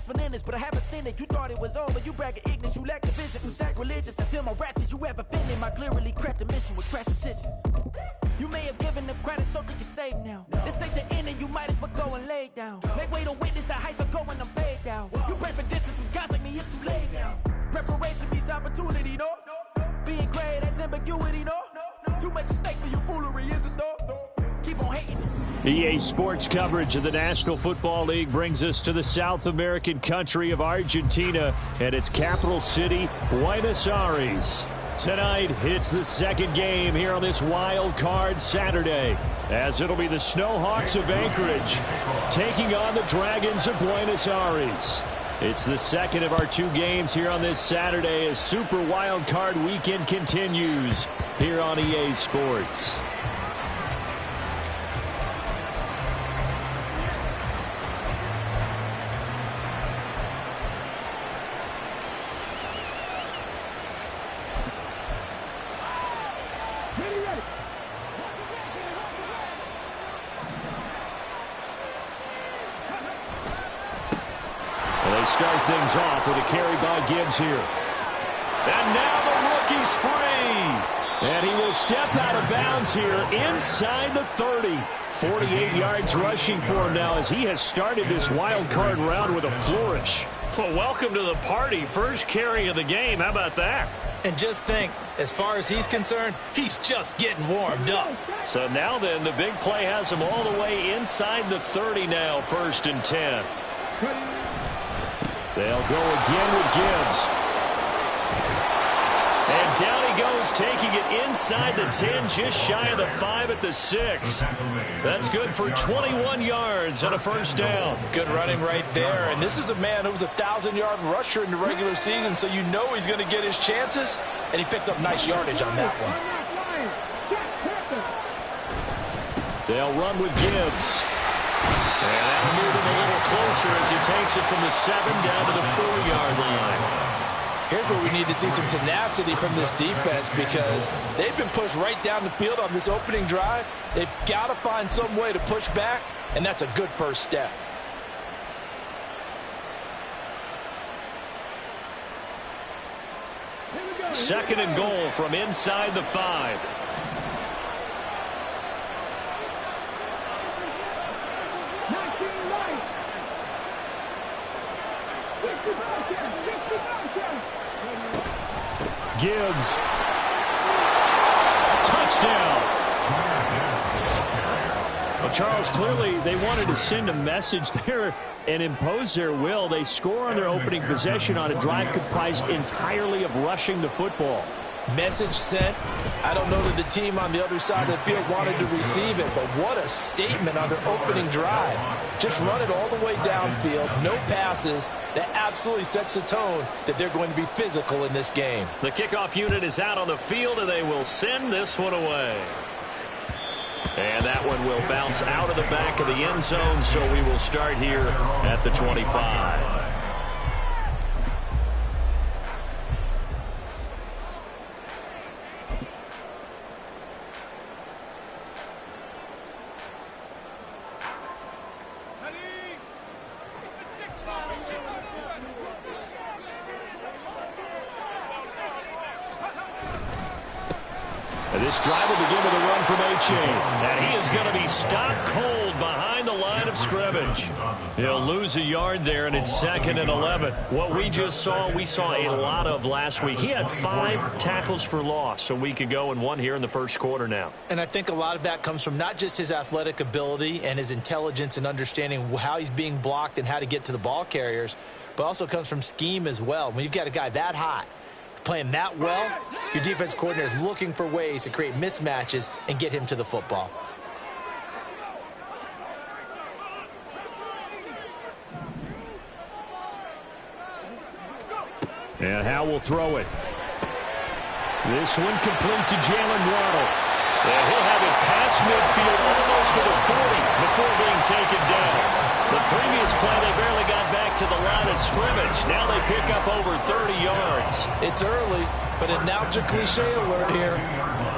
last one in this, but I haven't seen it. You thought it was over, you bragging ignorance, you lack the vision. You sacrilegious, I feel my wrath as you ever been in. My clearly cracked the mission with crass intentions. You may have given them credit, so think you're safe now. This ain't the end, and you might as well go and lay down. Make way to witness the heights of going, I'm paid down. You pray for distance with guys like me, it's too late now. Preparation beats opportunity, no? Being great, that's ambiguity, no? Too much at stake for your foolery, is it though? Keep on hating. EA Sports coverage of the National Football League brings us to the South American country of Argentina and its capital city, Buenos Aires. Tonight, it's the second game here on this wild card Saturday, as it'll be the Snowhawks of Anchorage taking on the Dragons of Buenos Aires. It's the second of our two games here on this Saturday as Super Wild Card Weekend continues here on EA Sports. They start things off with a carry by Gibbs here. And now the rookie's free. And he will step out of bounds here inside the 30. 48 yards rushing for him now as he has started this wild card round with a flourish. Well, welcome to the party. First carry of the game. How about that? And just think, as far as he's concerned, he's just getting warmed up. So now then, the big play has him all the way inside the 30 now, 1st and 10. They'll go again with Gibbs. And down he goes, taking it inside the 10, just shy of the 5 at the 6. That's good for 21 yards and a first down. Good running right there. And this is a man who was a 1,000-yard rusher in the regular season, so you know he's going to get his chances, and he picks up nice yardage on that one. They'll run with Gibbs. And that'll move him a little closer as he takes it from the 7 down to the 4-yard line. Here's where we need to see some tenacity from this defense because they've been pushed right down the field on this opening drive. They've got to find some way to push back, and that's a good first step. Second and goal from inside the 5. Gibbs. Touchdown. Well, Charles, clearly they wanted to send a message there and impose their will. They score on their opening possession on a drive comprised entirely of rushing the football. Message sent. I don't know that the team on the other side of the field wanted to receive it, but what a statement on their opening drive. Just run it all the way downfield, no passes. That absolutely sets the tone that they're going to be physical in this game. The kickoff unit is out on the field, and they will send this one away. And that one will bounce out of the back of the end zone, so we will start here at the 25. This drive will begin with a run from H.A. And he is going to be stopped cold behind the line of scrimmage. He'll lose a yard there, and it's 2nd and 11. What we just saw, we saw a lot of last week. He had 5 tackles for loss a week ago and 1 here in the first quarter now. And I think a lot of that comes from not just his athletic ability and his intelligence and understanding how he's being blocked and how to get to the ball carriers, but also comes from scheme as well. When you've got a guy that hot, playing that well, your defense coordinator is looking for ways to create mismatches and get him to the football. And Howe will throw it. This one complete to Jalen Waddle. And he'll have it past midfield almost to the 40 before being taken down. The previous play, they barely got back to the line of scrimmage. Now they pick up over 30 yards. It's early, but announce a cliche alert here.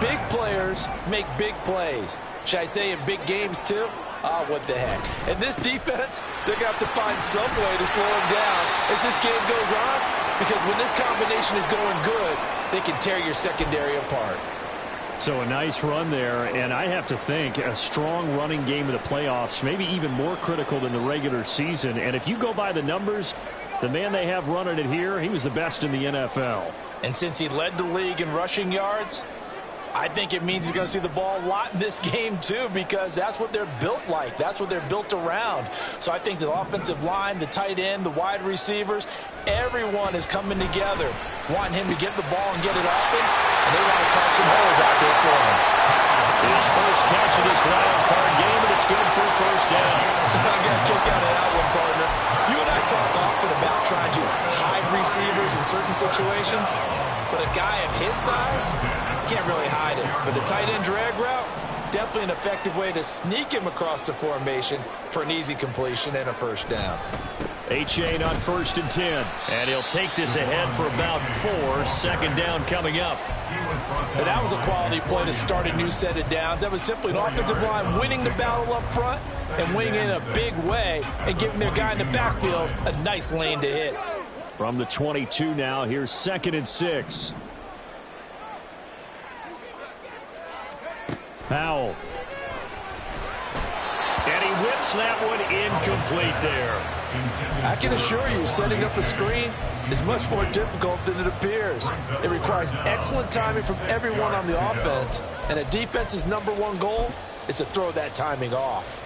Big players make big plays. Should I say in big games too? What the heck. And this defense, they're going to have to find some way to slow him down as this game goes on, because when this combination is going good, they can tear your secondary apart. So a nice run there, and I have to think a strong running game in the playoffs, maybe even more critical than the regular season. And if you go by the numbers, the man they have running it here, he was the best in the NFL. And since he led the league in rushing yards, I think it means he's going to see the ball a lot in this game too, because that's what they're built like. That's what they're built around. So I think the offensive line, the tight end, the wide receivers, everyone is coming together, wanting him to get the ball and get it open, and they want to carve some holes out there for him. His first catch of this wild card game, and it's good for a first down. I got a kick out of that one, partner. You and I talk often about trying to hide receivers in certain situations, but a guy of his size can't really hide it. But the tight end drag route, definitely an effective way to sneak him across the formation for an easy completion and a first down. A-Chain on 1st and 10. And he'll take this ahead for about 4. Second down coming up. And that was a quality play to start a new set of downs. That was simply an offensive line winning the battle up front and winning in a big way and giving their guy in the backfield a nice lane to hit. From the 22 now, here's 2nd and 6. Powell. And he whips that one incomplete there. I can assure you, setting up a screen is much more difficult than it appears. It requires excellent timing from everyone on the offense, and a defense's #1 goal is to throw that timing off.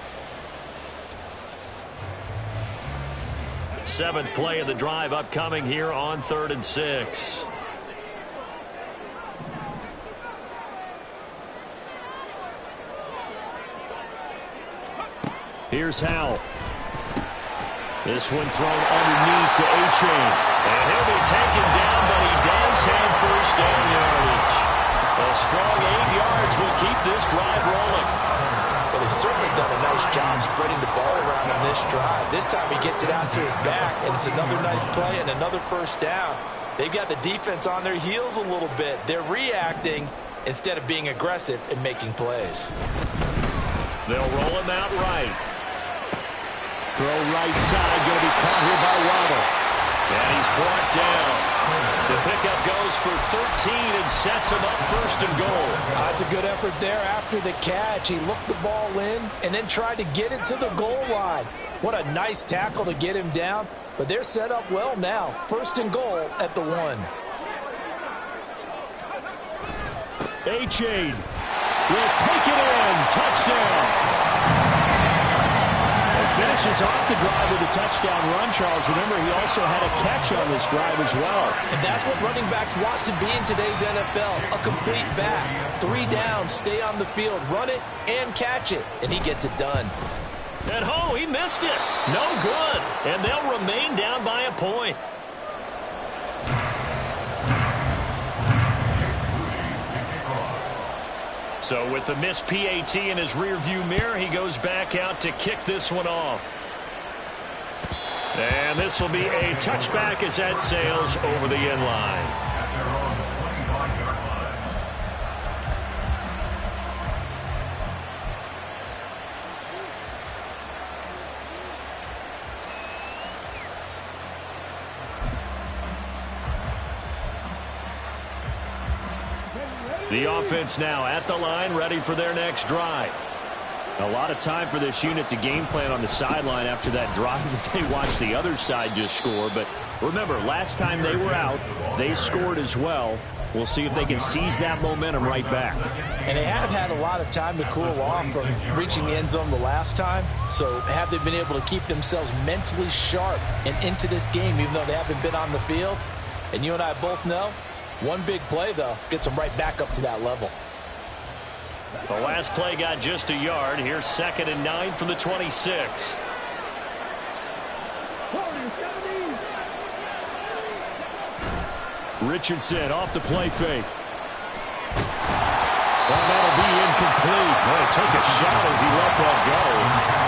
7th play of the drive upcoming here on 3rd and 6. Here's Howell. This one thrown underneath to A-Chain. And he'll be taken down, but he does have first down yardage. A strong 8 yards will keep this drive rolling. Well, he's certainly done a nice job spreading the ball around on this drive. This time he gets it out to his back, and it's another nice play and another first down. They've got the defense on their heels a little bit. They're reacting instead of being aggressive and making plays. They'll roll him out right. Throw right side, going to be caught here by Waddle. And he's brought down. The pickup goes for 13 and sets him up 1st and goal. That's a good effort there after the catch. He looked the ball in and then tried to get it to the goal line. What a nice tackle to get him down. But they're set up well now. 1st and goal at the 1. A-Chain will take it in. Touchdown. Finishes off the drive with a touchdown run, Charles. Remember, he also had a catch on this drive as well. And that's what running backs want to be in today's NFL, a complete back. 3 downs, stay on the field, run it, and catch it. And he gets it done. And he missed it. No good. And they'll remain down by a point. So with the missed PAT in his rearview mirror, he goes back out to kick this one off. And this will be a touchback as that sails over the end line. The offense now at the line, ready for their next drive. A lot of time for this unit to game plan on the sideline after that drive that they watched the other side just score. But remember, last time they were out, they scored as well. We'll see if they can seize that momentum right back. And they have had a lot of time to cool off from reaching the end zone the last time. So have they been able to keep themselves mentally sharp and into this game, even though they haven't been on the field? And you and I both know, one big play, though, gets them right back up to that level. The last play got just a yard. Here's 2nd and 9 from the 26. Richardson off the play fake. Well, that'll be incomplete. Boy, he took a shot as he let that go.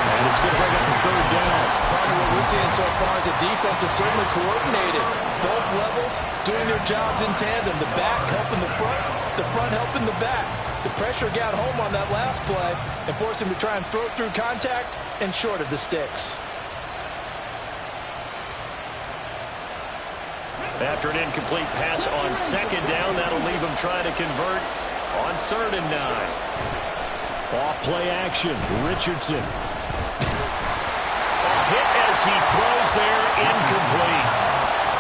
And it's going to bring up the 3rd down. Probably what we're seeing so far is the defense is certainly coordinated. Both levels doing their jobs in tandem. The back helping the front helping the back. The pressure got home on that last play and forced him to try and throw through contact and short of the sticks. After an incomplete pass on second down, that'll leave him trying to convert on 3rd and 9. Off play action, Richardson. A hit as he throws there, incomplete.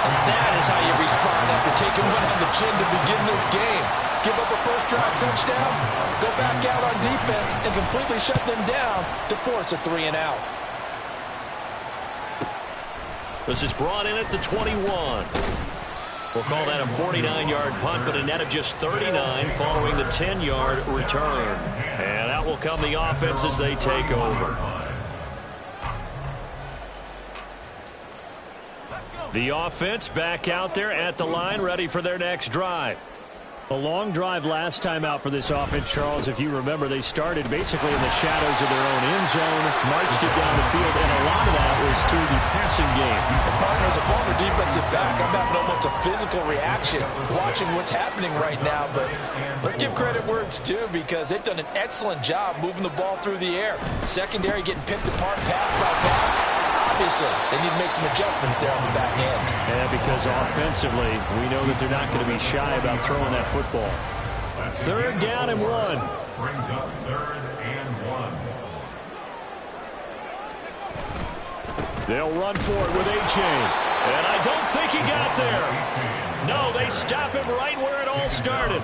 And that is how you respond after taking one on the chin to begin this game. Give up a first drive touchdown, go back out on defense, and completely shut them down to force a 3 and out. This is brought in at the 21. We'll call that a 49-yard punt, but a net of just 39 following the 10-yard return. And out will come the offense as they take over. The offense back out there at the line, ready for their next drive. A long drive last time out for this offense, Charles. If you remember, they started basically in the shadows of their own end zone, marched it down the field, and a lot of that was through the passing game. Partner, as a former defensive back, I'm having almost a physical reaction watching what's happening right now. But let's give credit where it's due, because they've done an excellent job moving the ball through the air. Secondary getting picked apart pass by pass. Obviously, they need to make some adjustments there on the back end. Yeah, because offensively, we know that they're not going to be shy about throwing that football. 3rd down and 1. Brings up 3rd and 1. They'll run for it with A-Chain. And I don't think he got there. No, they stop him right where it all started.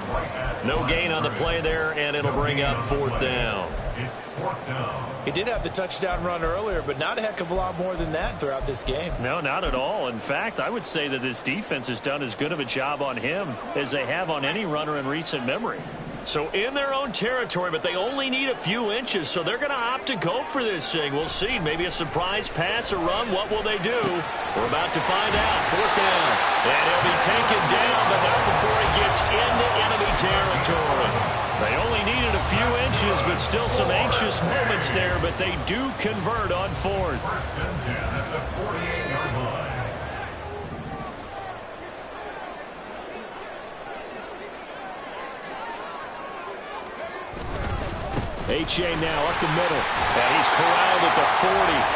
No gain on the play there, and it'll bring up 4th down. It's 4th down. He did have the touchdown run earlier, but not a heck of a lot more than that throughout this game. No, not at all. In fact, I would say that this defense has done as good of a job on him as they have on any runner in recent memory. So in their own territory, but they only need a few inches, so they're going to opt to go for this thing. We'll see. Maybe a surprise pass or run. What will they do? We're about to find out. 4th down. And he'll be taken down, but not before he gets into enemy territory. They only needed a few inches, but still some anxious moments there, but they do convert on 4th. 1st and 10 at the 48-yard line. A-Chain now up the middle. And he's corralled at the 40,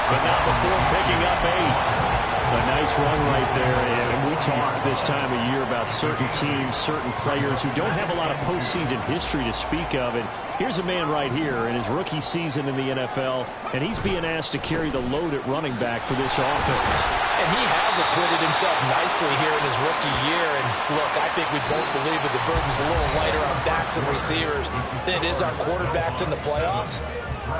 but not before picking up 8. A nice run right there, and we talk this time of year about certain teams, certain players who don't have a lot of postseason history to speak of, and here's a man right here in his rookie season in the NFL, and he's being asked to carry the load at running back for this offense. And he has acquitted himself nicely here in his rookie year, and look, I think we both believe that the burden's a little lighter on backs and receivers than it is on quarterbacks in the playoffs.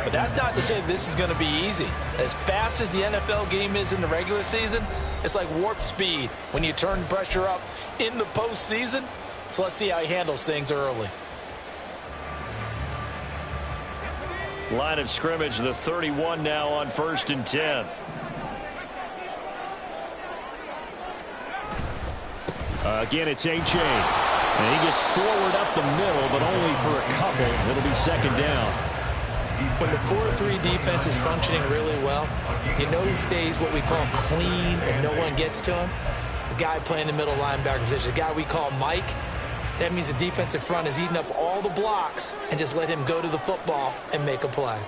But that's not to say this is going to be easy. As fast as the NFL game is in the regular season, it's like warp speed when you turn pressure up in the postseason. So let's see how he handles things early. Line of scrimmage, the 31 now on 1st and 10. Again, it's A-Chain. And he gets forward up the middle, but only for a couple. It'll be 2nd down. When the 4-3 defense is functioning really well, you know who stays what we call clean and no one gets to him? The guy playing the middle linebacker position, the guy we call Mike. That means the defensive front is eating up all the blocks and just let him go to the football and make a play.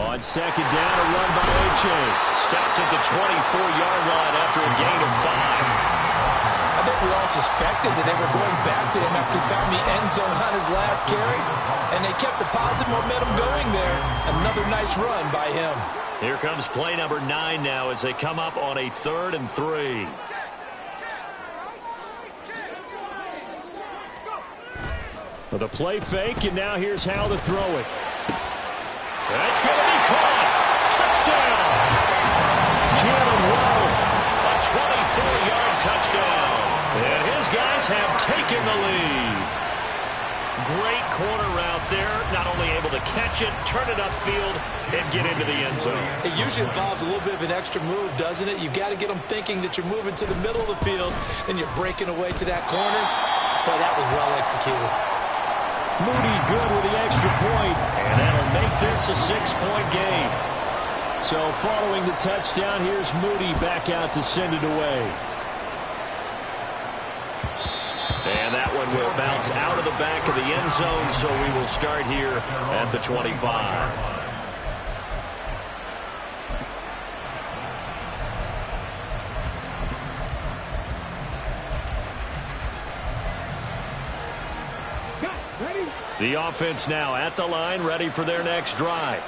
On 2nd down, a run by A-Chain. Stopped at the 24-yard line after a gain of 5. I think we all suspected that they were going back to him after he found the end zone on his last carry, and they kept the positive momentum going there. Another nice run by him. Here comes play number 9 now as they come up on a 3rd and 3. The play fake, and now here's how to throw it. That's going to be caught. Touchdown. Jalen Waddle, a 24-yard touchdown. And his guys have taken the lead. Great corner route there. Not only able to catch it, turn it upfield, and get into the end zone. It usually involves a little bit of an extra move, doesn't it? You've got to get them thinking that you're moving to the middle of the field, and you're breaking away to that corner. Boy, that was well executed. Moody good with the extra point, and that'll make this a 6-point game. So following the touchdown, here's Moody back out to send it away. and will bounce out of the back of the end zone, so we will start here at the 25. The offense now at the line, ready for their next drive.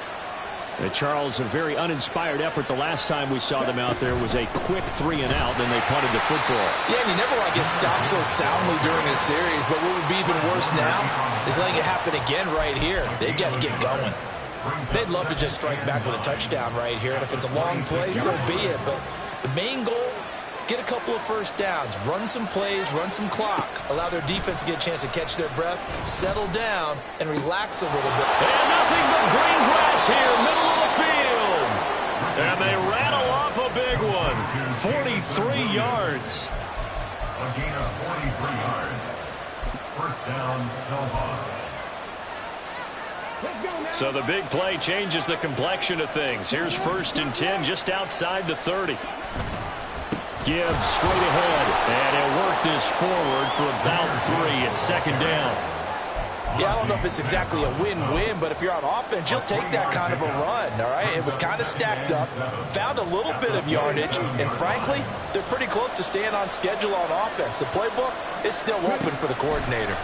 Charles, a very uninspired effort. The last time we saw them out there was a quick 3 and out, then they punted the football. Yeah, and you never want to get stopped so soundly during a series, but what would be even worse now is letting it happen again right here. They've got to get going. They'd love to just strike back with a touchdown right here, and if it's a long play, so be it. But the main goal, get a couple of first downs, run some plays, run some clock, allow their defense to get a chance to catch their breath, settle down, and relax a little bit. And nothing but green grass here, middle of the field. And they rattle off a big one, 43 yards. A gain of 43 yards. First down, Snowball. So the big play changes the complexion of things. Here's 1st and 10 just outside the 30. Gibbs straight ahead, and he'll work this forward for about 3 at 2nd down. Yeah, I don't know if it's exactly a win-win, but if you're on offense, you'll take that kind of a run, all right? It was kind of stacked up, found a little bit of yardage, and frankly, they're pretty close to staying on schedule on offense. The playbook is still open for the coordinator.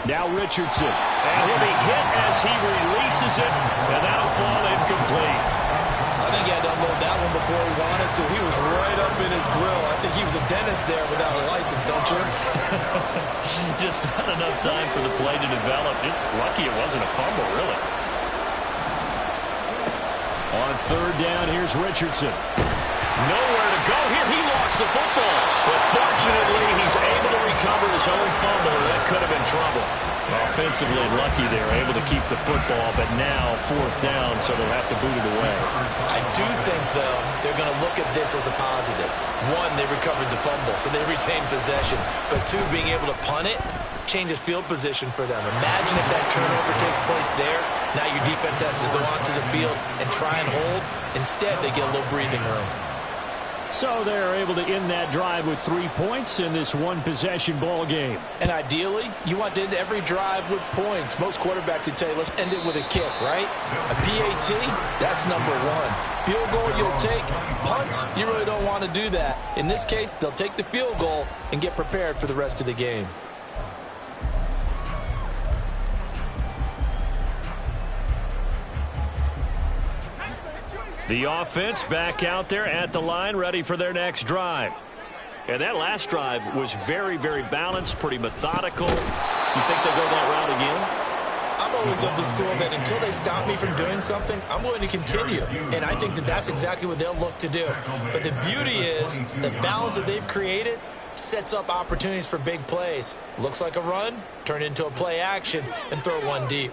Now Richardson. And he'll be hit as he releases it, and that'll fall incomplete. I think he had to unload that one before he wanted to. He was right up in his grill. I think he was a dentist there without a license, don't you? Just not enough time for the play to develop. Just lucky it wasn't a fumble, really. On 3rd down, here's Richardson. Nowhere to go here. He lost the football. But fortunately, he's able to recover his own fumble, or that could have been trouble. Offensively lucky they're able to keep the football, but now 4th down, so they'll have to boot it away. I do think, though, they're going to look at this as a positive. 1, they recovered the fumble, so they retained possession. But 2, being able to punt it changes field position for them. Imagine if that turnover takes place there. Now your defense has to go onto the field and try and hold. Instead, they get a little breathing room. So they're able to end that drive with 3 points in this one-possession ball game. And ideally, you want to end every drive with points. Most quarterbacks would tell you, let's end it with a kick, right? A PAT, that's number 1. Field goal you'll take. Punts, you really don't want to do that. In this case, they'll take the field goal and get prepared for the rest of the game. The offense back out there at the line, ready for their next drive. And that last drive was very, very balanced, pretty methodical. You think they'll go that route again? I'm always of the school that until they stop me from doing something, I'm going to continue. And I think that that's exactly what they'll look to do. But the beauty is the balance that they've created sets up opportunities for big plays. Looks like a run, turn into a play action, and throw one deep.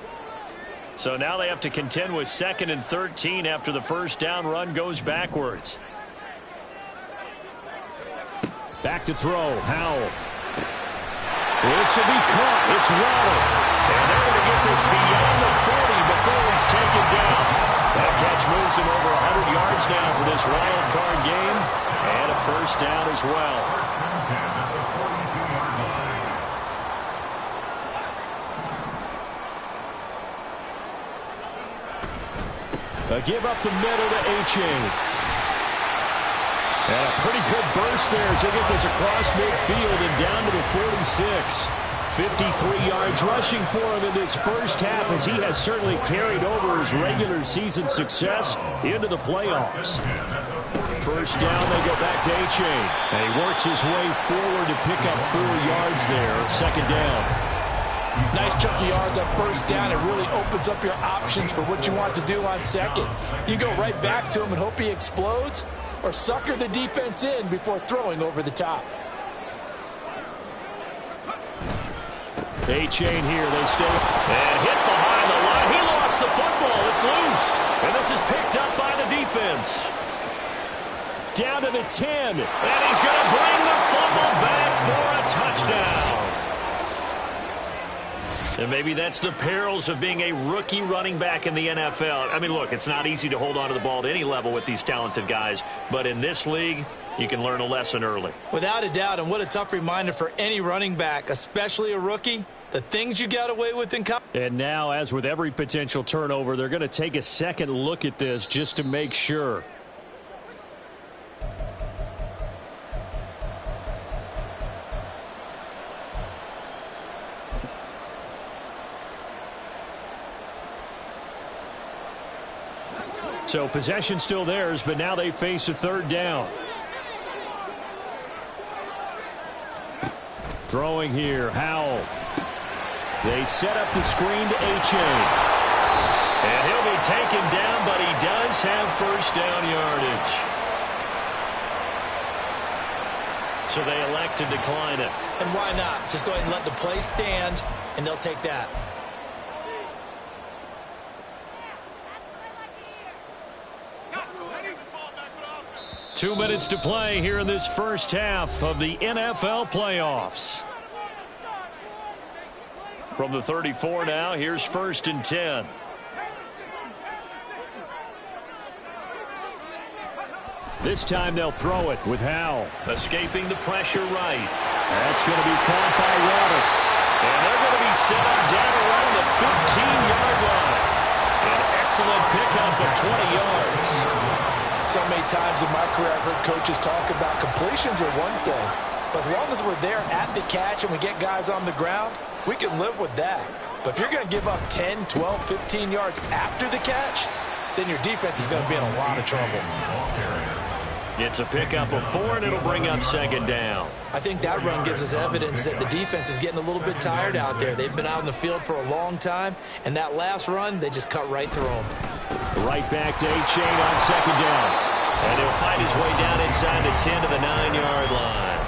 So now they have to contend with 2nd and 13 after the first down run goes backwards. Back to throw, Howell. This will be caught. It's Waddle. And they're going to get this beyond the 40 before it's taken down. That catch moves him over 100 yards now for this wild card game. And a first down as well. A give up the middle to A-Chain. And a pretty good burst there as they get this across midfield and down to the 46. 53 yards rushing for him in this first half as he has certainly carried over his regular season success into the playoffs. First down, they go back to A-Chain. And he works his way forward to pick up 4 yards there. 2nd down. Nice chunk of yards on first down. It really opens up your options for what you want to do on 2nd. You go right back to him and hope he explodes, or sucker the defense in before throwing over the top. A-Chain here. They stay. And hit behind the line. He lost the football. It's loose. And this is picked up by the defense. Down to the 10. And he's going to bring the fumble back for a touchdown. And maybe that's the perils of being a rookie running back in the NFL. I mean, look, it's not easy to hold on to the ball at any level with these talented guys. But in this league, you can learn a lesson early. Without a doubt, and what a tough reminder for any running back, especially a rookie, the things you got away with in college. And now, as with every potential turnover, they're going to take a second look at this just to make sure. So possession still theirs, but now they face a third down. Throwing here, Howell. They set up the screen to A-Chain. And he'll be taken down, but he does have first down yardage. So they elect to decline it. And why not? Just go ahead and let the play stand, and they'll take that. Two minutes to play here in this first half of the NFL playoffs. From the 34 now, here's 1st and 10. This time they'll throw it with Howell. Escaping the pressure right. That's going to be caught by Water. And they're going to be set up down around the 15-yard line. An excellent pickup of 20 yards. So many times in my career I've heard coaches talk about completions are one thing. But as long as we're there at the catch and we get guys on the ground, we can live with that. But if you're going to give up 10, 12, 15 yards after the catch, then your defense is going to be in a lot of trouble. It's a pickup of 4, and it'll bring up 2nd down. I think that run gives us evidence that the defense is getting a little bit tired out there. They've been out in the field for a long time, and that last run, they just cut right through them. Right back to A-Chain on 2nd down. And he'll find his way down inside the 10 to the 9-yard line.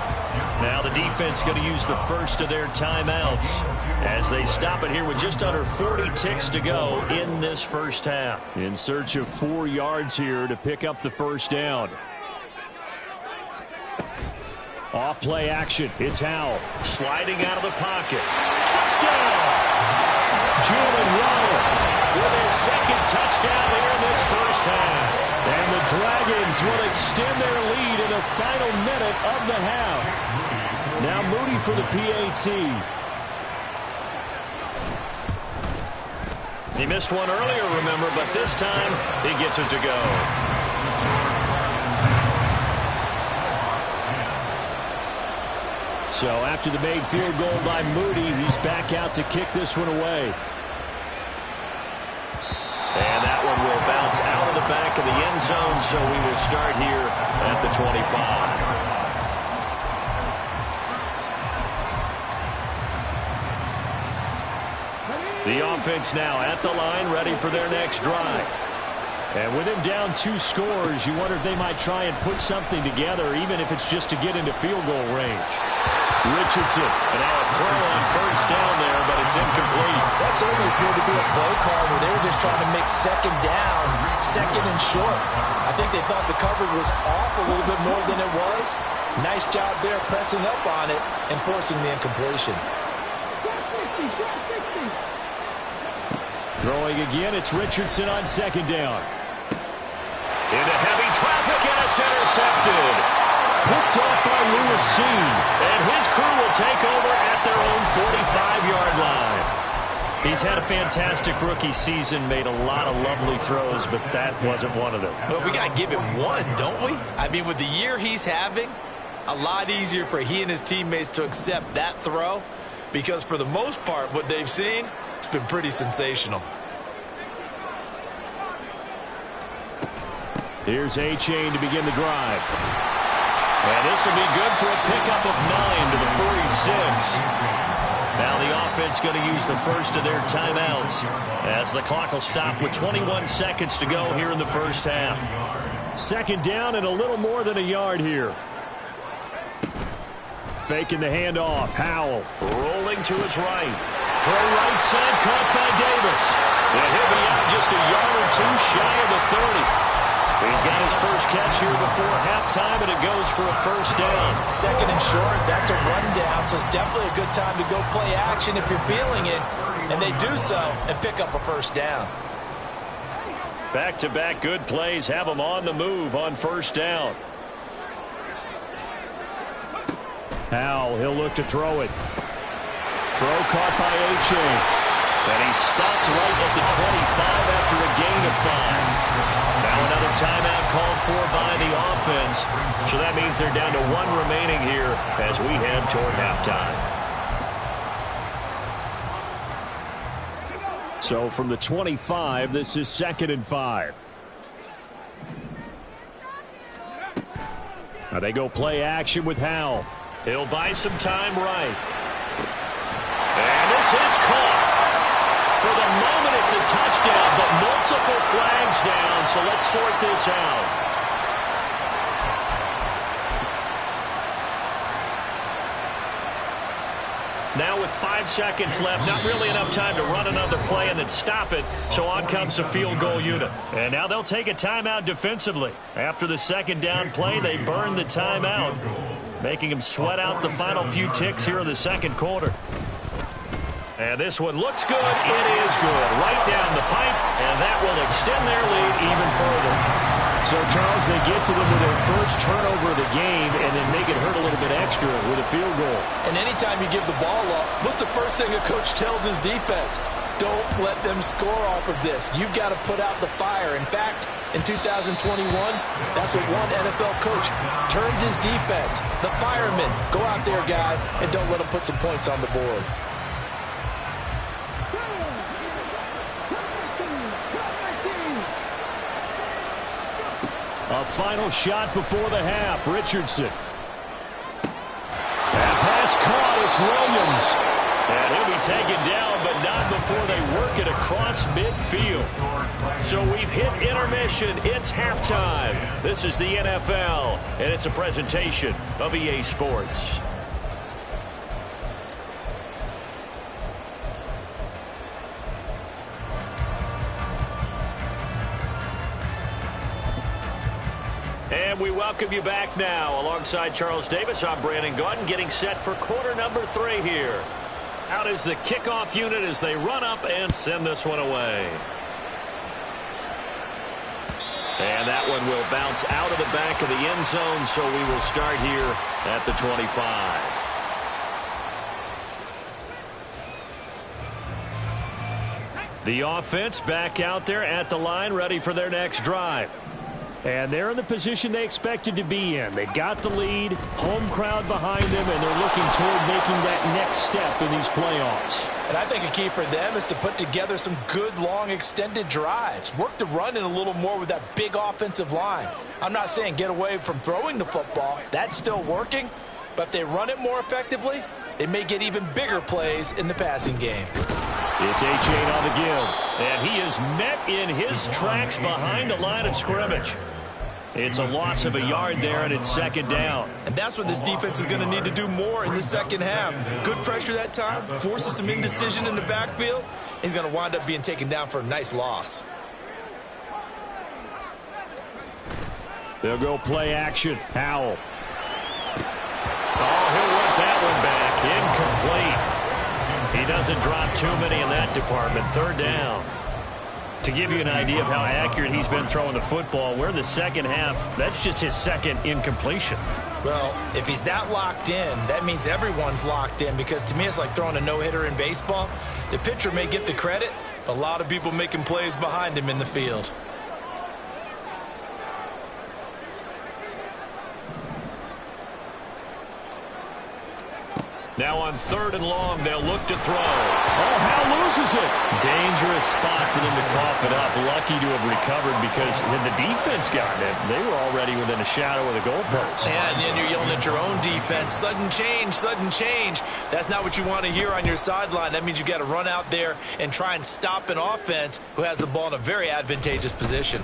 Now the defense going to use the first of their timeouts as they stop it here with just under 40 ticks to go in this first half. In search of 4 yards here to pick up the first down. Off play action. It's Howell. Sliding out of the pocket. Touchdown! Jalen Waddle with his 2nd touchdown here in this first half. And the Dragons will extend their lead in the final minute of the half. Now Moody for the PAT. He missed one earlier, remember, but this time he gets it to go. So after the made field goal by Moody, he's back out to kick this one away. And that one will bounce out of the back of the end zone, so we will start here at the 25. The offense now at the line, ready for their next drive. And with him down 2 scores, you wonder if they might try and put something together, even if it's just to get into field goal range. Richardson, and now a throw on first down there, but it's incomplete. That certainly appeared to be a play call where they were just trying to make 2nd down, 2nd and short. I think they thought the coverage was off a little bit more than it was. Nice job there pressing up on it and forcing the incompletion. Throwing again, it's Richardson on 2nd down. Into heavy traffic, and it's intercepted. Picked off by Lewis Seen. And his crew will take over at their own 45-yard line. He's had a fantastic rookie season, made a lot of lovely throws, but that wasn't one of them. Well, we got to give him one, don't we? I mean, with the year he's having, a lot easier for he and his teammates to accept that throw because for the most part, what they've seen, it's been pretty sensational. Here's A-Chain to begin the drive. And this will be good for a pickup of 9 to the 46. Now the offense going to use the first of their timeouts as the clock will stop with 21 seconds to go here in the first half. 2nd down and a little more than a yard here. Faking the handoff. Howell rolling to his right. Throw right side caught by Davis. And he'll be out just a yard or 2 shy of the 30. He's got his first catch here before halftime, and it goes for a first down. 2nd and short, that's a rundown, so it's definitely a good time to go play action if you're feeling it. And they do so and pick up a first down. Back-to-back good plays have them on the move on first down. Howell, he'll look to throw it. Throw caught by A.J. And he stopped right at the 25 after a gain of 5. Now another timeout called for by the offense. So that means they're down to 1 remaining here as we head toward halftime. So from the 25, this is 2nd and 5. Now they go play action with Howell. He'll buy some time right. And this is caught. For the moment, it's a touchdown, but multiple flags down, so let's sort this out. Now with 5 seconds left, not really enough time to run another play and then stop it, so on comes the field goal unit. And now they'll take a timeout defensively. After the 2nd down play, they burn the timeout, making them sweat out the final few ticks here in the 2nd quarter. And this one looks good. It is good. Right down the pipe, and that will extend their lead even further. So, Charles, they get to them with their first turnover of the game and then make it hurt a little bit extra with a field goal. And anytime you give the ball up, what's the first thing a coach tells his defense? Don't let them score off of this. You've got to put out the fire. In fact, in 2021, that's what one NFL coach termed his defense. The firemen. Go out there, guys, and don't let them put some points on the board. A final shot before the half. Richardson. That pass caught. It's Williams. And he'll be taken down, but not before they work it across midfield. So we've hit intermission. It's halftime. This is the NFL, and it's a presentation of EA Sports. And we welcome you back now. Alongside Charles Davis, I'm Brandon Gaudin, getting set for quarter number 3 here. Out is the kickoff unit as they run up and send this one away. And that one will bounce out of the back of the end zone, so we will start here at the 25. The offense back out there at the line, ready for their next drive. And they're in the position they expected to be in. They've got the lead, home crowd behind them, and they're looking toward making that next step in these playoffs. And I think a key for them is to put together some good, long, extended drives. Work the run in a little more with that big offensive line. I'm not saying get away from throwing the football. That's still working. But if they run it more effectively, they may get even bigger plays in the passing game. It's A-Chain on the give. And he is met in his tracks behind the line of scrimmage. It's a loss of a yard there, and it's 2nd down. And that's what this defense is going to need to do more in the 2nd half. Good pressure that time, forces some indecision in the backfield. He's going to wind up being taken down for a nice loss. They'll go play action. Howell. Oh, he'll work that one back. Incomplete. He doesn't drop too many in that department. 3rd down. To give you an idea of how accurate he's been throwing the football, we're in the 2nd half. That's just his 2nd incompletion. Well, if he's that locked in, that means everyone's locked in, because to me it's like throwing a no-hitter in baseball. The pitcher may get the credit, A lot of people making plays behind him in the field. Now on 3rd and long, they'll look to throw. Oh, Howell loses it. Dangerous spot for them to cough it up. Lucky to have recovered, because had the defense gotten it, they were already within a shadow of the goalpost. Yeah, and then you're yelling at your own defense. Sudden change, sudden change. That's not what you want to hear on your sideline. That means you got to run out there and try and stop an offense who has the ball in a very advantageous position.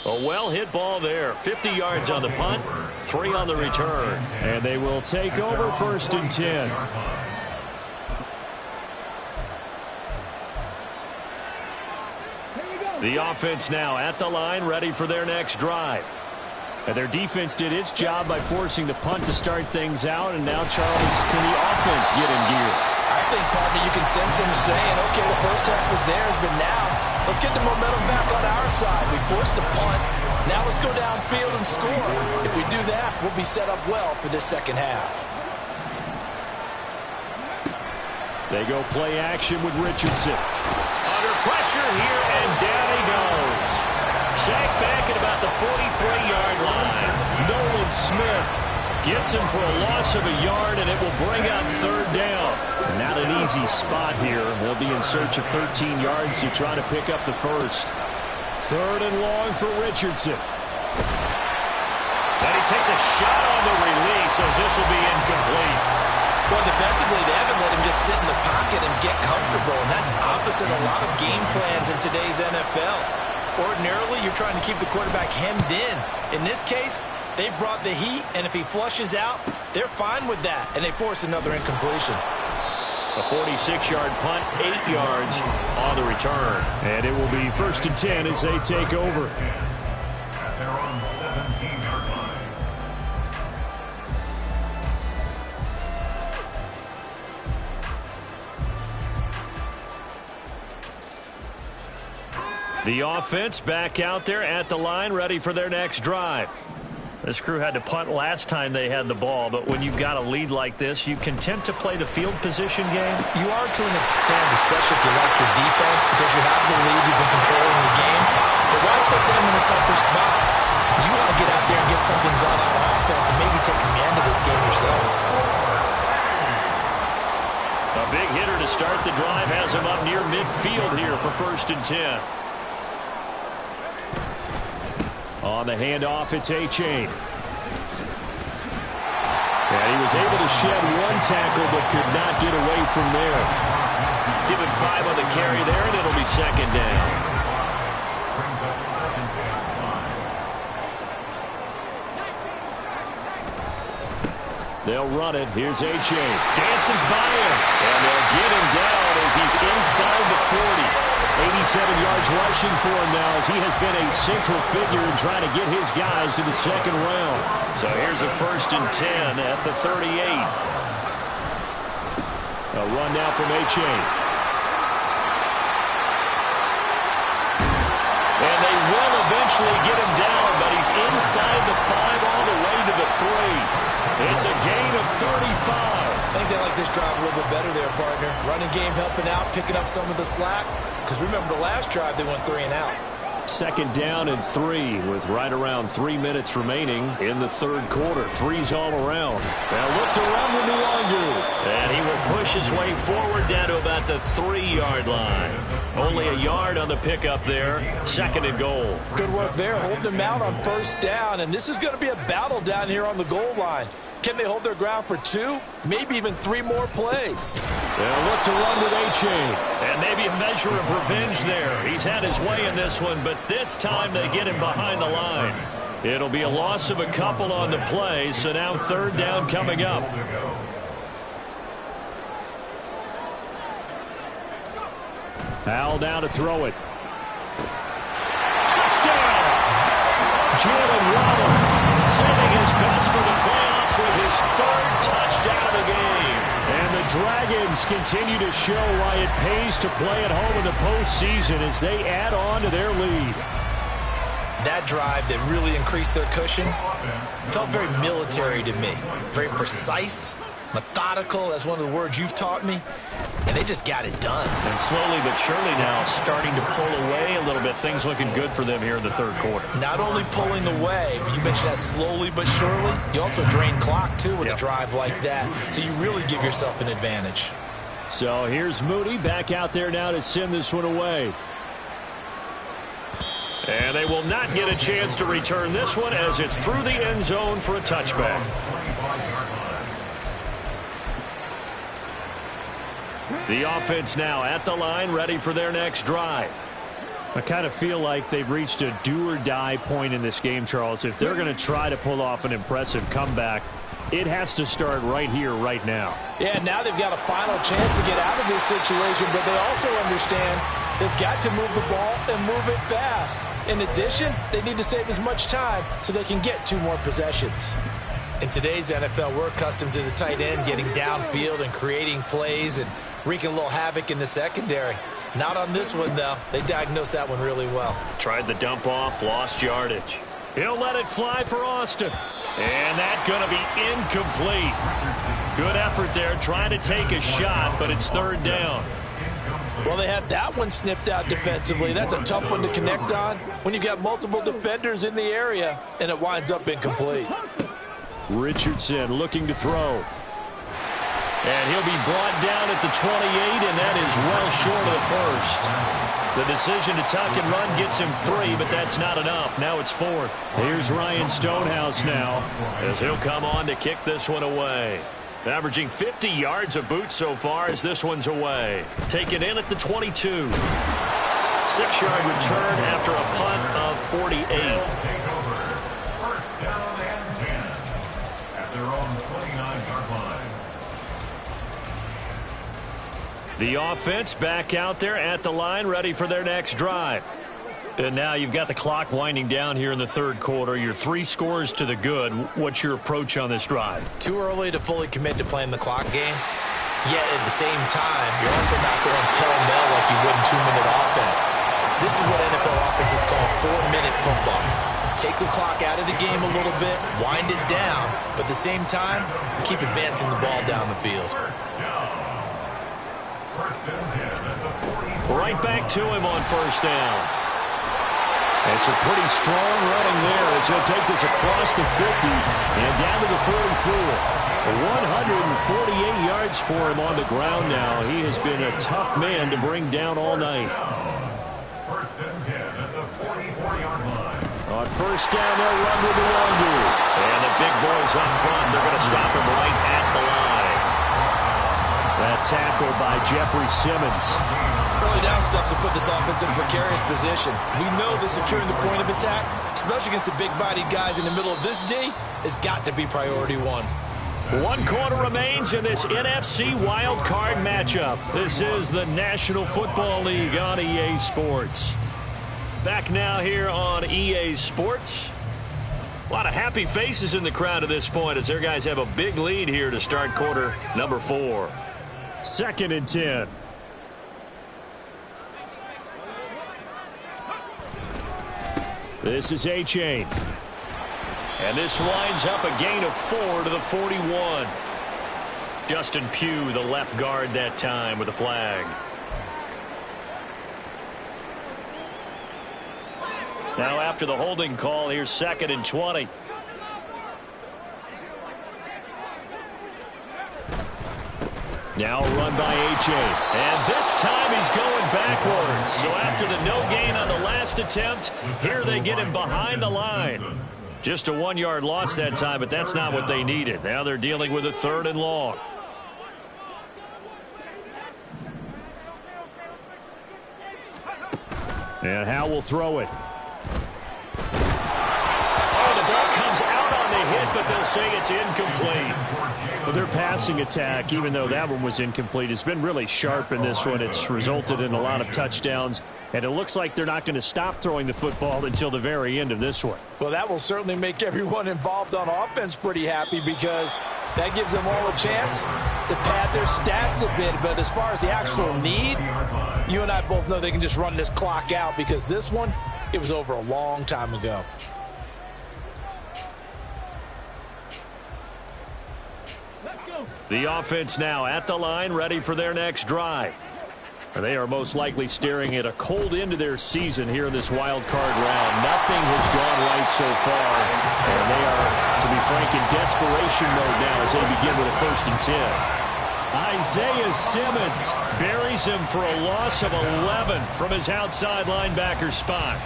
A well-hit ball there. 50 yards on the punt, 3 on the return. And they will take over 1st and 10. The offense now at the line, ready for their next drive. And their defense did its job by forcing the punt to start things out. And now, Charles, can the offense get in gear? I think, partner, you can sense him saying, okay, the first half was theirs, but now let's get the momentum back on our side. We forced a punt. Now let's go downfield and score. If we do that, we'll be set up well for this 2nd half. They go play action with Richardson. Under pressure here, and down he goes. Sacked back at about the 43-yard line. Nolan Smith gets him for a loss of a yard, and it will bring up third down. Not an easy spot here. They'll be in search of 13 yards to try to pick up the first. Third and long for Richardson. And he takes a shot on the release, as this will be incomplete. Well, defensively, they haven't let him just sit in the pocket and get comfortable, and that's opposite a lot of game plans in today's NFL. Ordinarily, you're trying to keep the quarterback hemmed in. In this case, they brought the heat, and if he flushes out, they're fine with that, and they force another incompletion. A 46-yard punt, 8 yards on the return. And it will be 1st and 10 as they take over. At their own 17-yard line. The offense back out there at the line, ready for their next drive. This crew had to punt last time they had the ball, but when you've got a lead like this, you content to play the field position game? You are to an extent, especially if you like your defense, because you have the lead, you've been controlling the game. But why put them in a tougher spot? You want to get out there and get something done on offense and maybe take command of this game yourself. A big hitter to start the drive has him up near midfield here for 1st and 10. On the handoff, it's A-Chain. And he was able to shed one tackle, but could not get away from there. Give him 5 on the carry there, and it'll be 2nd down. Brings up 2nd down 5. They'll run it. Here's A-Chain. Dances by him, and they'll get him down as he's inside the 40. 87 yards rushing for him now, as he has been a central figure in trying to get his guys to the 2nd round. So here's a 1st and 10 at the 38. A run now from A-Chain. And they will eventually get him down, but he's inside the 5 all the way to the 3. It's a gain of 35. I think they like this drive a little bit better there, partner. Running game helping out, picking up some of the slack. Because remember, the last drive, they went 3 and out. 2nd down and 3 with right around 3 minutes remaining in the 3rd quarter. 3s all around. They'll look to run with Nwangu. And he will push his way forward down to about the 3-yard line. Only a yard on the pickup there. 2nd and goal. Good work there, holding them out on 1st down. And this is going to be a battle down here on the goal line. Can they hold their ground for 2, maybe even 3 more plays? They'll look to run with A-Chain. And maybe a measure of revenge there. He's had his way in this one, but this time they get him behind the line. It'll be a loss of a couple on the play, so now 3rd down coming up. Al now to throw it. Touchdown! Jalen Waddle saving his best for the playoffs with his 3rd touchdown of the game. And the Dragons continue to show why it pays to play at home in the postseason as they add on to their lead. That drive that really increased their cushion felt very military to me. Very precise, methodical. That's one of the words you've taught me. And they just got it done. And slowly but surely now starting to pull away a little bit. Things looking good for them here in the 3rd quarter. Not only pulling away, but you mentioned that slowly but surely. You also drain clock, too, with a drive like that. So you really give yourself an advantage. So here's Moody back out there now to send this one away. And they will not get a chance to return this one as it's through the end zone for a touchback. The offense now at the line, ready for their next drive. I kind of feel like they've reached a do-or-die point in this game, Charles. If they're going to try to pull off an impressive comeback, it has to start right here, right now. Yeah, now they've got a final chance to get out of this situation, but they also understand they've got to move the ball and move it fast. In addition, they need to save as much time so they can get 2 more possessions. In today's NFL, we're accustomed to the tight end getting downfield and creating plays and wreaking a little havoc in the secondary. Not on this one, though. They diagnosed that one really well. Tried the dump off, lost yardage. He'll let it fly for Austin. And that's going to be incomplete. Good effort there, trying to take a shot, but it's third down. Well, they had that one snipped out defensively. That's a tough one to connect on when you got multiple defenders in the area, and it winds up incomplete. Richardson looking to throw. And he'll be brought down at the 28, and that is well short of the first. The decision to tuck and run gets him 3, but that's not enough. Now it's 4th. Here's Ryan Stonehouse now as he'll come on to kick this one away. Averaging 50 yards a boot so far as this one's away. Taken in at the 22. 6-yard return after a punt of 48. Take over. First down and 10 at their own 29-yard line. The offense back out there at the line, ready for their next drive. And now you've got the clock winding down here in the third quarter. You're 3 scores to the good. What's your approach on this drive? Too early to fully commit to playing the clock game. Yet at the same time, you're also not going pell-mell like you would in 2-minute offense. This is what NFL offenses call 4-minute football. Take the clock out of the game a little bit, wind it down, but at the same time, keep advancing the ball down the field. Right back to him on first down. And some pretty strong running there as he'll take this across the 50 and down to the 44. 148 yards for him on the ground now. He has been a tough man to bring down all night. First and 10 at the 44-yard line. On first down, they'll run with the longer. And the big boys up front, they're going to stop him right at the line. That tackle by Jeffrey Simmons. Early down stuff to put this offense in a precarious position. We know that securing the point of attack, especially against the big-bodied guys in the middle of this D, has got to be priority 1. 1 quarter remains in this NFC wild card matchup. This is the National Football League on EA Sports. Back now here on EA Sports. A lot of happy faces in the crowd at this point as their guys have a big lead here to start quarter number 4. 2nd and 10. This is A-Chain. And this lines up a gain of 4 to the 41. Justin Pugh, the left guard that time with a flag. Now after the holding call, here's 2nd and 20. Now run by A-Chain. And this time he's going backwards. So after the no gain on the last attempt, here they get him behind the line. Just a 1-yard loss that time, but that's not what they needed. Now they're dealing with a 3rd and long. And Howe will throw it. Oh, the ball comes out on the hit, but they'll say it's incomplete. Well, their passing attack, even though that one was incomplete, has been really sharp in this one. It's resulted in a lot of touchdowns, and it looks like they're not going to stop throwing the football until the very end of this one. Well, that will certainly make everyone involved on offense pretty happy because that gives them all a chance to pad their stats a bit. But as far as the actual need, you and I both know they can just run this clock out because this one, it was over a long time ago. The offense now at the line, ready for their next drive. They are most likely staring at a cold end to their season here in this wild card round. Nothing has gone right so far, and they are, to be frank, in desperation mode now as they begin with a 1st and 10. Isaiah Simmons buries him for a loss of 11 from his outside linebacker spot.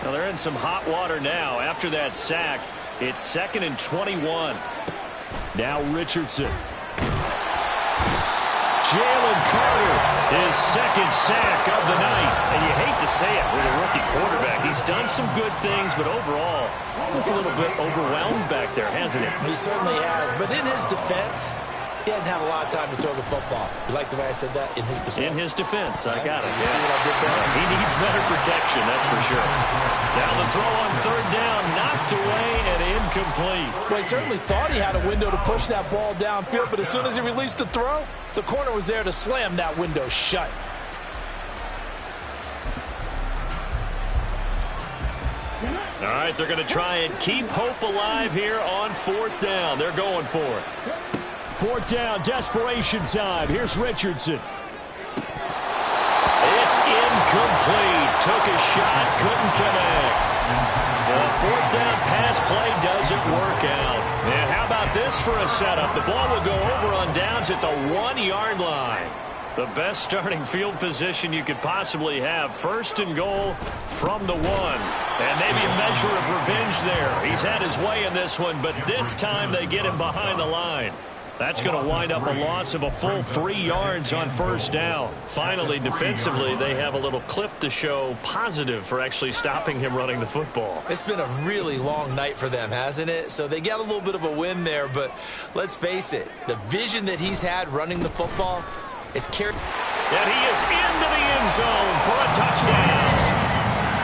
Now they're in some hot water now. After that sack, it's 2nd and 21. Now Richardson. Jalen Carter, his 2nd sack of the night. And you hate to say it with a rookie quarterback. He's done some good things, but overall, a little bit overwhelmed back there, hasn't he? He certainly has. But in his defense, he hadn't had a lot of time to throw the football. You like the way I said that? In his defense. In his defense. I got it. Yeah. See what I did there? He needs better protection, that's for sure. Now the throw on 3rd down, knocked away and incomplete. Well, he certainly thought he had a window to push that ball downfield, but as soon as he released the throw, the corner was there to slam that window shut. All right, they're going to try and keep hope alive here on 4th down. They're going for it. 4th down, desperation time. Here's Richardson. It's incomplete. Took a shot, couldn't connect. The 4th down pass play doesn't work out. And how about this for a setup? The ball will go over on downs at the 1-yard line. The best starting field position you could possibly have. 1st and goal from the 1. And maybe a measure of revenge there. He's had his way in this one, but this time they get him behind the line. That's going to wind up a loss of a full 3 yards on 1st down. Finally, defensively, they have a little clip to show positive for actually stopping him running the football. It's been a really long night for them, hasn't it? So they got a little bit of a win there, but let's face it, the vision that he's had running the football is carried. And he is into the end zone for a touchdown.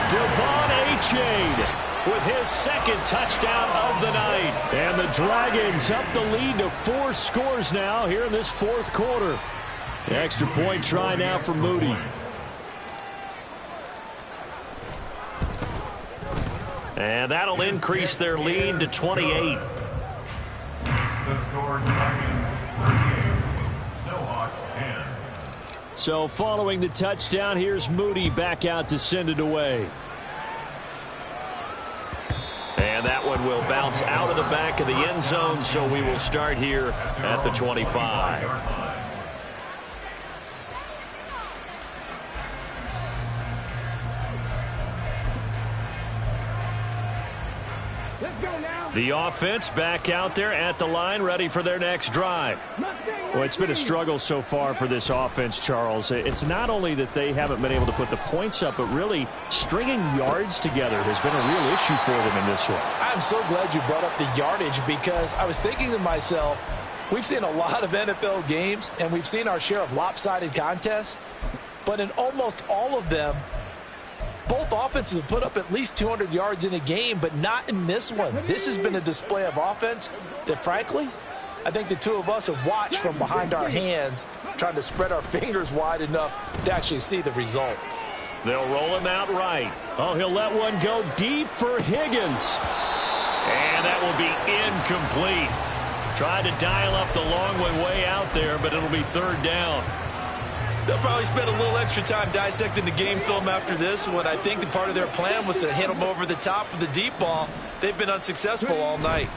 Devon Achane with his 2nd touchdown of the night. And the Dragons up the lead to 4 scores now here in this 4th quarter. The extra point try now for Moody. And that'll increase their lead to 28. The score, Dragons 38, Snowhawks 10. So following the touchdown, here's Moody back out to send it away. And that one will bounce out of the back of the end zone, so we will start here at the 25. The offense back out there at the line, ready for their next drive. Well, it's been a struggle so far for this offense, Charles. It's not only that they haven't been able to put the points up, but really stringing yards together has been a real issue for them in this one. I'm so glad you brought up the yardage, because I was thinking to myself, we've seen a lot of NFL games, and we've seen our share of lopsided contests, but in almost all of them, both offenses have put up at least 200 yards in a game, but not in this one. This has been a display of offense that, frankly, I think the two of us have watched from behind our hands, trying to spread our fingers wide enough to actually see the result. They'll roll him out right. Oh, he'll let one go deep for Higgins. And that will be incomplete. Tried to dial up the long way out there, but it'll be 3rd down. They'll probably spend a little extra time dissecting the game film after this one. I think the part of their plan was to hit them over the top of the deep ball. They've been unsuccessful all night.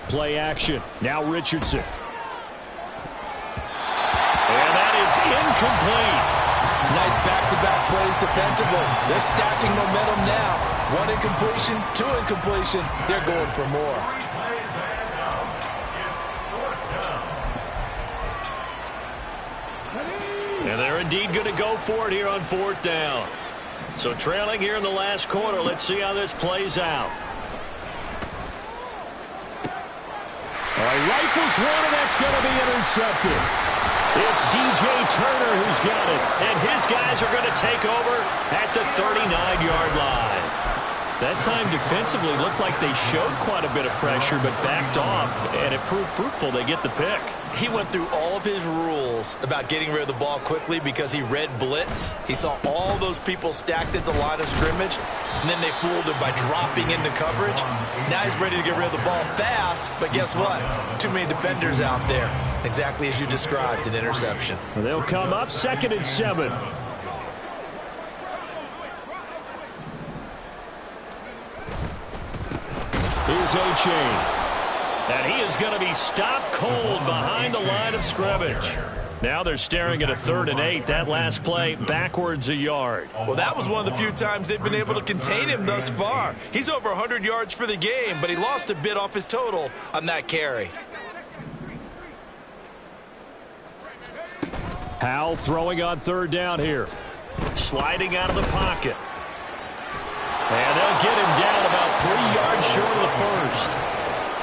Play action. Now Richardson. And that is incomplete. Nice back-to-back plays defensively. They're stacking momentum now. 1 incompletion, 2 incompletion. They're going for more. And they're indeed going to go for it here on 4th down. So trailing here in the last quarter. Let's see how this plays out. All right, rifles one, and that's going to be intercepted. It's DJ Turner who's got it. And his guys are going to take over at the 39-yard line. That time defensively looked like they showed quite a bit of pressure but backed off, and it proved fruitful. They get the pick. He went through all of his rules about getting rid of the ball quickly because he read blitz. He saw all those people stacked at the line of scrimmage, and then they fooled him by dropping into coverage. Now he's ready to get rid of the ball fast, but guess what? Too many defenders out there. Exactly as you described, an interception. Well, they'll come up 2nd and 7. Here's Achane. And he is going to be stopped cold behind the line of scrimmage. Now they're staring at a 3rd and 8. That last play backwards a yard. Well, that was one of the few times they've been able to contain him thus far. He's over 100 yards for the game, but he lost a bit off his total on that carry. Howell throwing on 3rd down here. Sliding out of the pocket. And they'll get him down about 3 yards short of the first.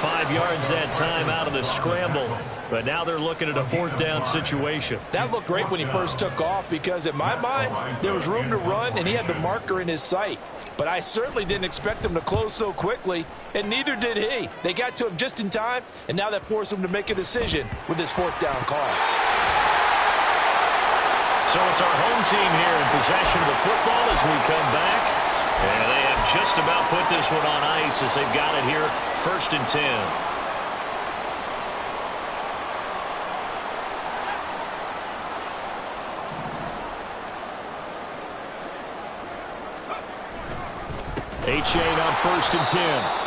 5 yards that time out of the scramble. But now they're looking at a 4th down situation. That looked great when he first took off, because in my mind, there was room to run and he had the marker in his sight. But I certainly didn't expect him to close so quickly, and neither did he. They got to him just in time, and now that forced him to make a decision with his 4th down call. So it's our home team here in possession of the football as we come back. And they have just about put this one on ice as they've got it here, 1st and 10. Achane on 1st and 10.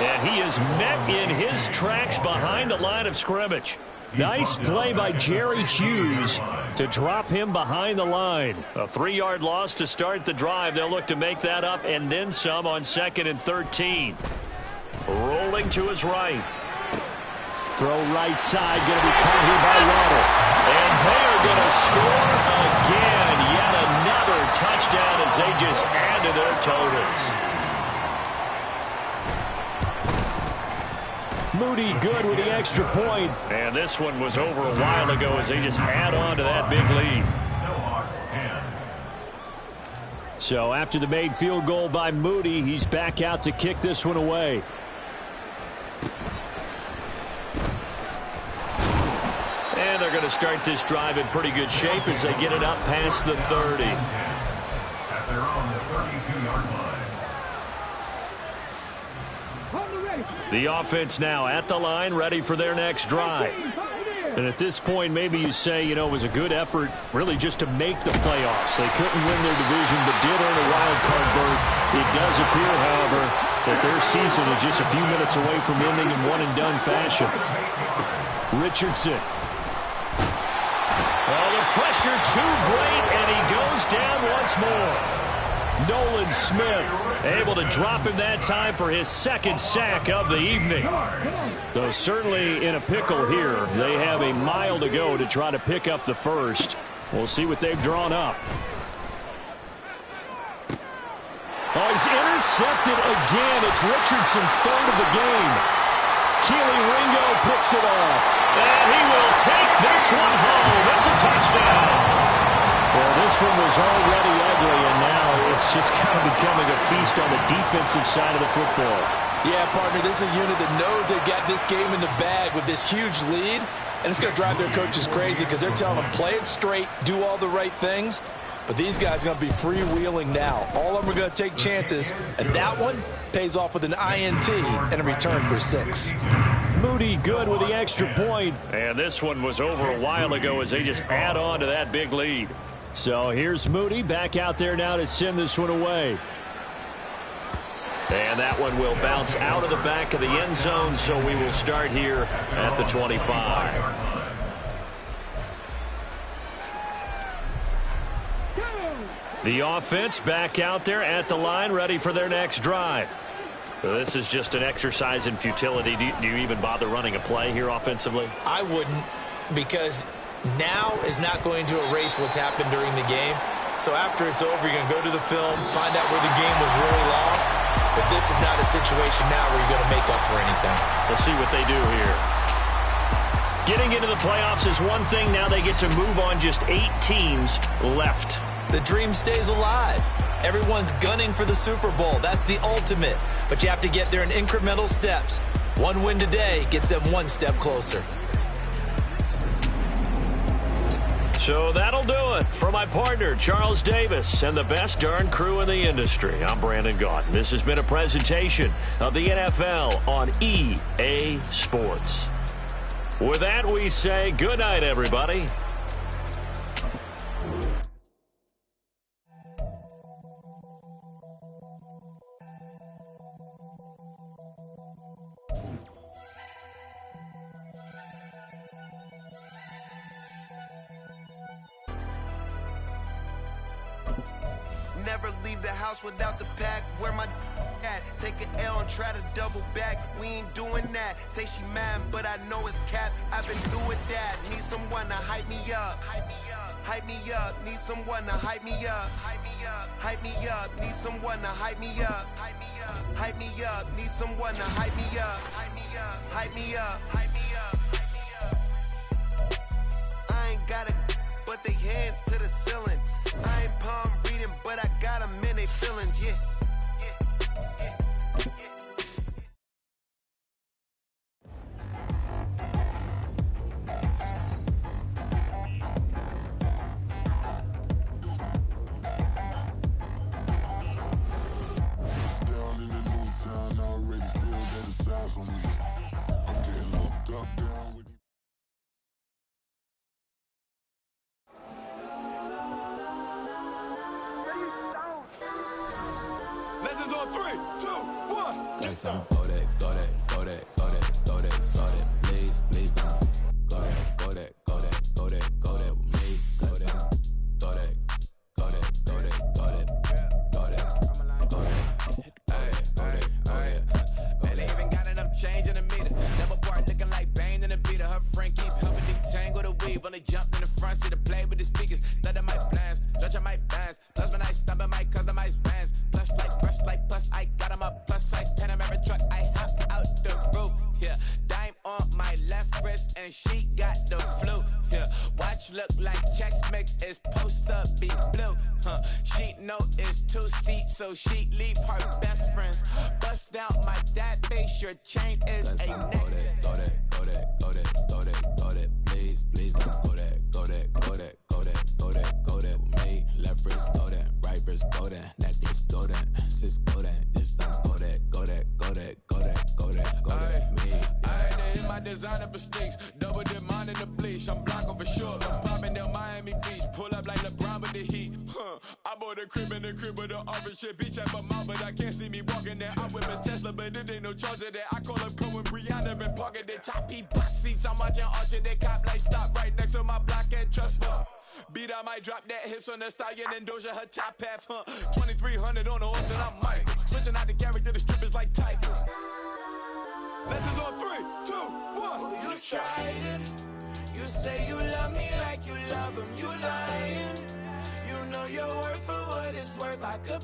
And he is met in his tracks behind the line of scrimmage. Nice play by Jerry Hughes to drop him behind the line. A 3-yard loss to start the drive. They'll look to make that up and then some on 2nd and 13. Rolling to his right. Throw right side, going to be caught here by Waddle. And they're going to score again. Yet another touchdown as they just add to their totals. Moody good with the extra point. And this one was over a while ago as they just add on to that big lead. So after the made field goal by Moody, he's back out to kick this one away. And they're going to start this drive in pretty good shape as they get it up past the 30. At their own 32-yard line. The offense now at the line, ready for their next drive. And at this point, maybe you say, you know, it was a good effort really just to make the playoffs. They couldn't win their division, but did earn a wild card berth. It does appear, however, that their season is just a few minutes away from ending in one-and-done fashion. Richardson. Well, the pressure too great, and he goes down once more. Nolan Smith able to drop him that time for his 2nd sack of the evening. So certainly in a pickle here. They have a mile to go to try to pick up the first. We'll see what they've drawn up. Oh, he's intercepted again. It's Richardson's 3rd of the game. Keely Ringo picks it off. And he will take this one home. It's a touchdown. Well, this one was already ugly, and now it's just kind of becoming a feast on the defensive side of the football. Yeah, partner, this is a unit that knows they've got this game in the bag with this huge lead, and it's going to drive their coaches crazy because they're telling them, play it straight, do all the right things. But these guys are going to be freewheeling now. All of them are going to take chances, and that one pays off with an INT and a return for 6. Moody good with the extra point. And this one was over a while ago as they just add on to that big lead. So here's Moody back out there now to send this one away. And that one will bounce out of the back of the end zone, so we will start here at the 25. The offense back out there at the line, ready for their next drive. So this is just an exercise in futility. Do you even bother running a play here offensively? I wouldn't, because now is not going to erase what's happened during the game. So after it's over, you're going to go to the film, find out where the game was really lost. But this is not a situation now where you're going to make up for anything. We'll see what they do here. Getting into the playoffs is one thing. Now they get to move on. Just 8 teams left. The dream stays alive. Everyone's gunning for the Super Bowl. That's the ultimate. But you have to get there in incremental steps. One win today gets them one step closer. So that'll do it for my partner, Charles Davis, and the best darn crew in the industry. I'm Brandon Gaudin. This has been a presentation of the NFL on EA Sports. With that, we say good night, everybody. Never leave the house without the pack. Where my at? Take an L and try to double back. We ain't doing that. Say she mad, but I know it's cap. I've been through with that. Need someone to hype me up. Hype me up. Hype me up. Need someone to hype me up. Hype me up. Hype me up. Need someone to hype me up. Hype me up. Hype me up. Need someone to hype me up. Hype me up. Hype me up. Hype me up. Hype me up. I ain't got it, but they hands to the ceiling. I ain't palm reading, but I got them in they feelings, yeah. Down in the on 3, 2, 1. That's on. Go that, go that, go that, go that, go that, go that. Please, please don't. Go that, go that, go that, go that, go that with me. Go that, go that, go that, go that, go that, go that, go that. Man, they even got enough change in the meter. Never part looking like Bane in the beater. Her friend keep helping detangle the weave. When they jumped in the front seat to play with the speakers. Let my plans, stretch on my bands. Plus when I stumble, my customized vans. Plush like brush like plus. I got them up plus size. Panamera truck. I hop out the roof. Yeah, dime on my left wrist and she got the flu. Yeah, watch look like Chex Mix is post up be blue. She know it's 2 seats, so she leave her best friends. Bust out my dad face. Your chain is a neck. Go that, go that, go that, go that, go that. Please, please don't go that, go that, go that, go that, go that, go that with me. Left wrist go that, right wrist go that, necklace go that, sis go that, this don't go that, go that, go that, go that, go that, go that with me. I had to hit my designer for sneaks, double dip mine in the bleach. I'm blocking for sure. I'm popping down Miami Beach, pull up like LeBron with the heat. I bought a crib in the crib with the orange shit. Beach at my mouth, but I can't see me walking there. I whip a Tesla, but it ain't no charge of that. I call up Cohen Brianna and parking the top P box seats. I'm watching Archer, they cop like stop right next to my block at Trust Fund. Beat, I might drop that hips on the stallion and Doja her top half, 2300 on the horse and I'm Mike. Switching out the character, the strippers like Tigers. Legends on 3, 2, 1. You tried it. You say you love me like you love him. You lying. You know your worth for what it's worth. I could